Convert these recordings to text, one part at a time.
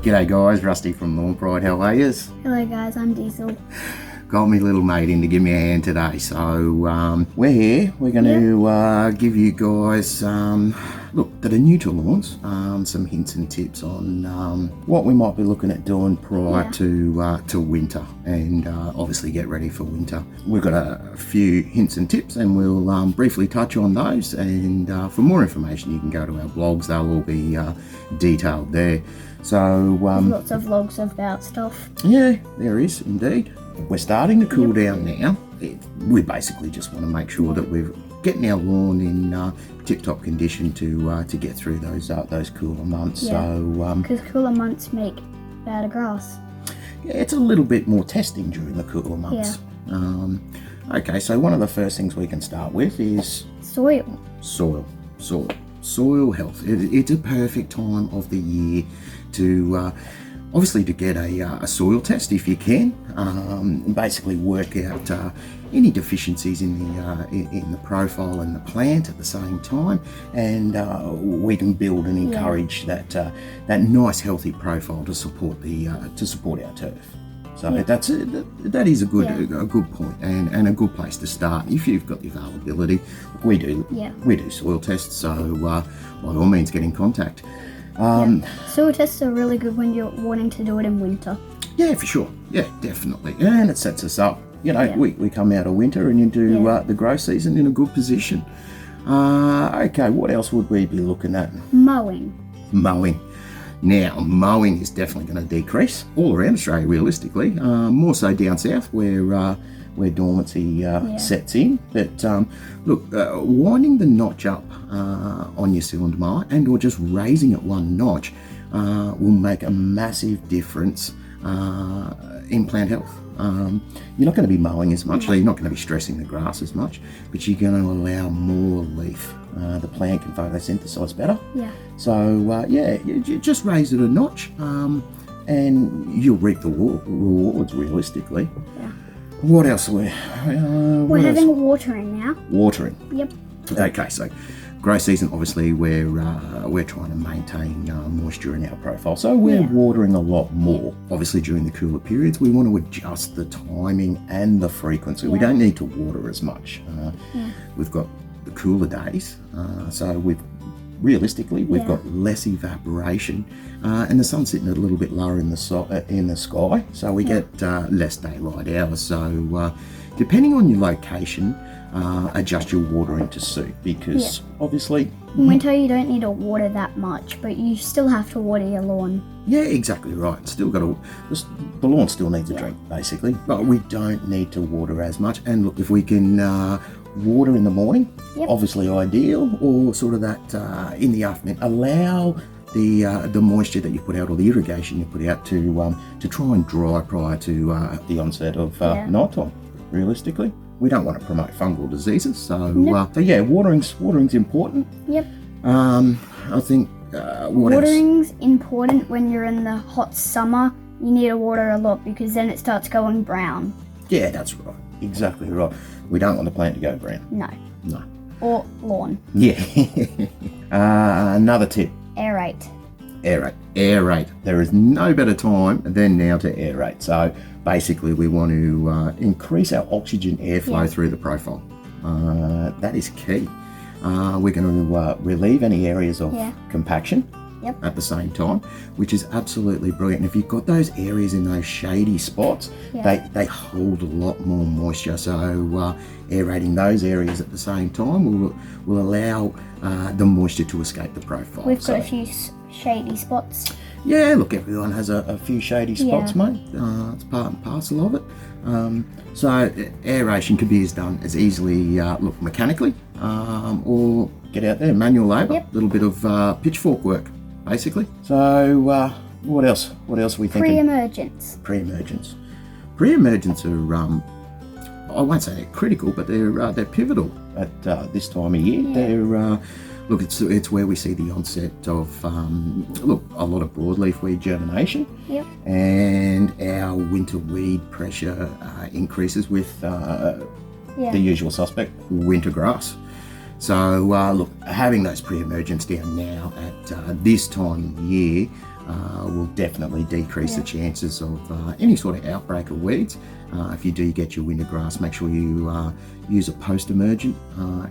G'day guys, Rusty from LawnPride, how are yous? Hello guys, I'm Diesel. Got me little mate in to give me a hand today. So we're here, we're going to give you guys, look, that are new to lawns, some hints and tips on what we might be looking at doing prior to winter, and obviously get ready for winter. We've got a few hints and tips and we'll briefly touch on those, and for more information you can go to our blogs, they'll all be detailed there. So There's lots of vlogs about stuff. Yeah, there is indeed. We're starting to cool down now. We basically just want to make sure that we're getting our lawn in tip-top condition to get through those cooler months. So because cooler months make better grass. Yeah, it's a little bit more testing during the cooler months. Okay, so one of the first things we can start with is soil health. It's a perfect time of the year to obviously to get a soil test if you can, basically work out any deficiencies in the profile and the plant at the same time, and we can build and encourage that nice healthy profile to support our turf. So that is a good point and a good place to start if you've got the availability. We do soil tests, so by all means get in contact. Soil tests are really good when you're wanting to do it in winter. Yeah, for sure. Yeah, definitely. And it sets us up. You know, we come out of winter and into the growth season in a good position. Okay, what else would we be looking at? Mowing. Now, mowing is definitely going to decrease all around Australia, realistically. More so down south where dormancy sets in. But look, winding the notch up on your cylinder mower and or just raising it one notch will make a massive difference in plant health. You're not going to be mowing as much, so you're not going to be stressing the grass as much, but you're going to allow more leaf. The plant can photosynthesize better. So you just raise it a notch and you'll reap the rewards realistically. What else we're having watering now. Watering. Yep. Okay, so growth season, obviously we're trying to maintain moisture in our profile, so we're watering a lot more. Obviously during the cooler periods we want to adjust the timing and the frequency. We don't need to water as much. We've got the cooler days, so we've got less evaporation, and the sun's sitting a little bit lower in the sky, so we get less daylight hours. So depending on your location, adjust your watering to suit, because obviously in winter you don't need to water that much, but you still have to water your lawn. Yeah, exactly right. The lawn still needs a drink basically, but we don't need to water as much. And look, if we can water in the morning, obviously ideal, or sort of that in the afternoon, allow the moisture that you put out, or the irrigation you put out, to try and dry prior to the onset of night time. Realistically, we don't want to promote fungal diseases, so watering's important. I think watering's important when you're in the hot summer. You need to water a lot because then it starts going brown. Yeah, that's right. Exactly right. We don't want the plant to go brown. No. Or lawn. Yeah. Another tip. Aerate. There is no better time than now to aerate. So basically we want to increase our oxygen airflow through the profile. That is key. We're going to relieve any areas of compaction at the same time, which is absolutely brilliant. And if you've got those areas in those shady spots, they hold a lot more moisture. So aerating those areas at the same time will allow the moisture to escape the profile. We've got a few shady spots. Yeah, look, everyone has a few shady spots, mate. It's part and parcel of it. So aeration can be done as easily mechanically, or get out there, manual labour, a little bit of pitchfork work, basically. So what else are we thinking? Pre-emergence are, I won't say they're critical, but they're pivotal at this time of year. They're look, it's where we see the onset of a lot of broadleaf weed germination, and our winter weed pressure increases with the usual suspect, winter grass. So look, having those pre-emergence down now at this time of year will definitely decrease the chances of any sort of outbreak of weeds. If you do get your winter grass, make sure you use a post-emergent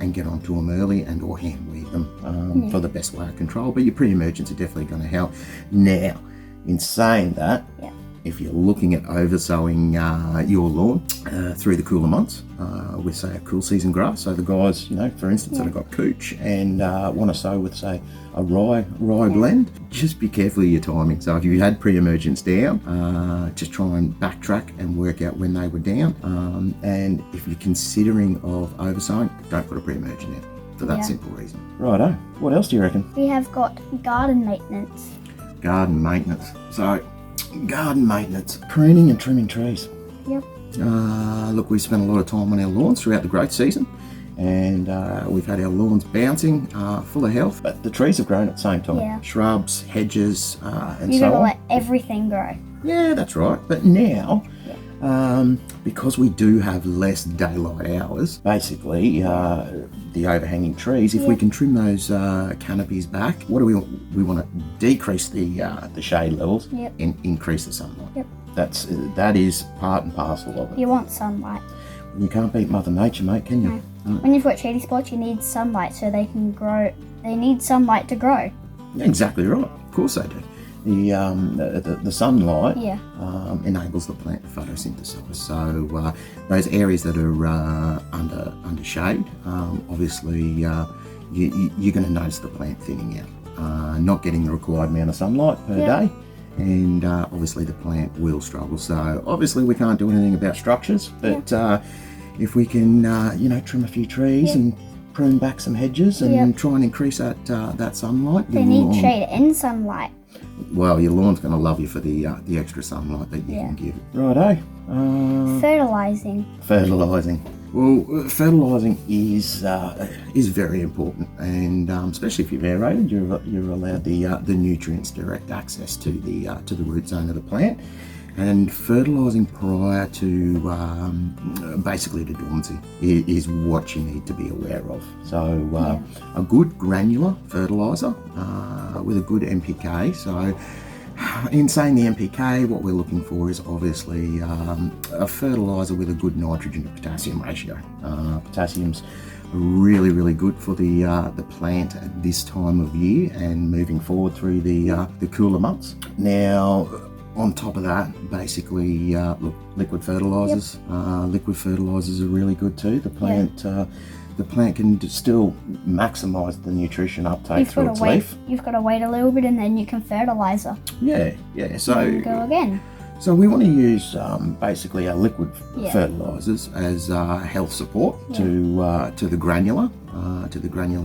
and get onto them early and or hand weed them for the best way of control. But your pre-emergents are definitely going to help. Now, in saying that, if you're looking at oversowing your lawn through the cooler months with, say, a cool season grass, so the guys, for instance, that have got cooch and want to sow with, say, a rye blend, just be careful of your timing. So if you had pre-emergence down, just try and backtrack and work out when they were down. And if you're considering of oversowing, don't put a pre-emergent in for that simple reason. Righto, what else do you reckon? We have got garden maintenance. Garden maintenance. So, garden maintenance, pruning and trimming trees. Yep. Look, we've spent a lot of time on our lawns throughout the growth season, and we've had our lawns bouncing, full of health, but the trees have grown at the same time. Yeah. Shrubs, hedges, and You so gotta on. let everything grow. Yeah, that's right. But now, because we do have less daylight hours, basically, the overhanging trees, if we can trim those canopies back, what do we want? We want to decrease the shade levels and increase the sunlight. Yep. That is part and parcel of it. You want sunlight. You can't beat Mother Nature, mate, can you? No. When you've got shady spots, you need sunlight so they can grow. They need sunlight to grow. Exactly right. Of course they do. The sunlight enables the plant to photosynthesize. So those areas that are under shade, obviously you're going to notice the plant thinning out, not getting the required amount of sunlight per day, and obviously the plant will struggle. So obviously we can't do anything about structures, but if we can trim a few trees and prune back some hedges and try and increase that sunlight. They need shade and sunlight. Well, your lawn's going to love you for the extra sunlight that you can give it. Righto. Fertilizing. Well, fertilizing is very important, and especially if you've aerated, you're allowed the nutrients direct access to the root zone of the plant. And fertilising prior to basically to dormancy is what you need to be aware of. So a good granular fertiliser with a good NPK. So in saying the NPK, what we're looking for is obviously a fertiliser with a good nitrogen to potassium ratio. Potassium's really, really good for the plant at this time of year and moving forward through the cooler months. Now, on top of that, basically, liquid fertilizers. Liquid fertilizers are really good too. The plant can still maximize the nutrition uptake through its leaf. You've got to wait a little bit, and then you can fertilizer. Yeah. So go again. So we want to use basically our liquid fertilizers as health support to the granular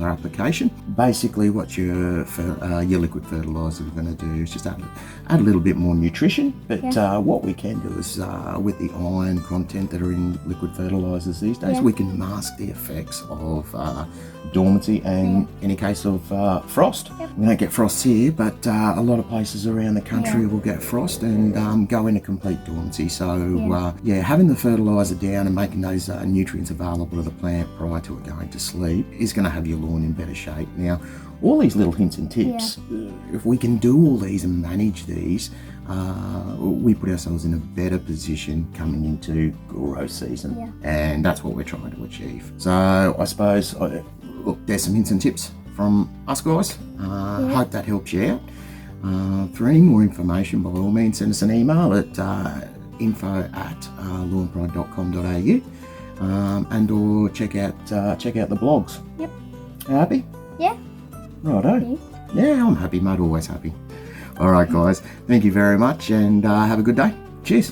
application. Basically, what your liquid fertilizer is going to do is just add a little bit more nutrition. But what we can do is with the iron content that are in liquid fertilizers these days, we can mask the effects of dormancy and in a case of frost. We don't get frosts here, but a lot of places around the country will get frost and go into complete dormancy. So having the fertilizer down and making those nutrients available to the plant prior to it going to sleep is going to have your lawn in better shape. Now, all these little hints and tips, if we can do all these and manage these, we put ourselves in a better position coming into growth season, and that's what we're trying to achieve. So I suppose, look, there's some hints and tips from us guys. Hope that helps you out. For any more information, by all means, send us an email at info@lawnpride.com.au and or check out the blogs. Yep. Happy? Yeah. Righto. Yeah, I'm happy, mate. Always happy. All right, guys. Thank you very much, and have a good day. Cheers.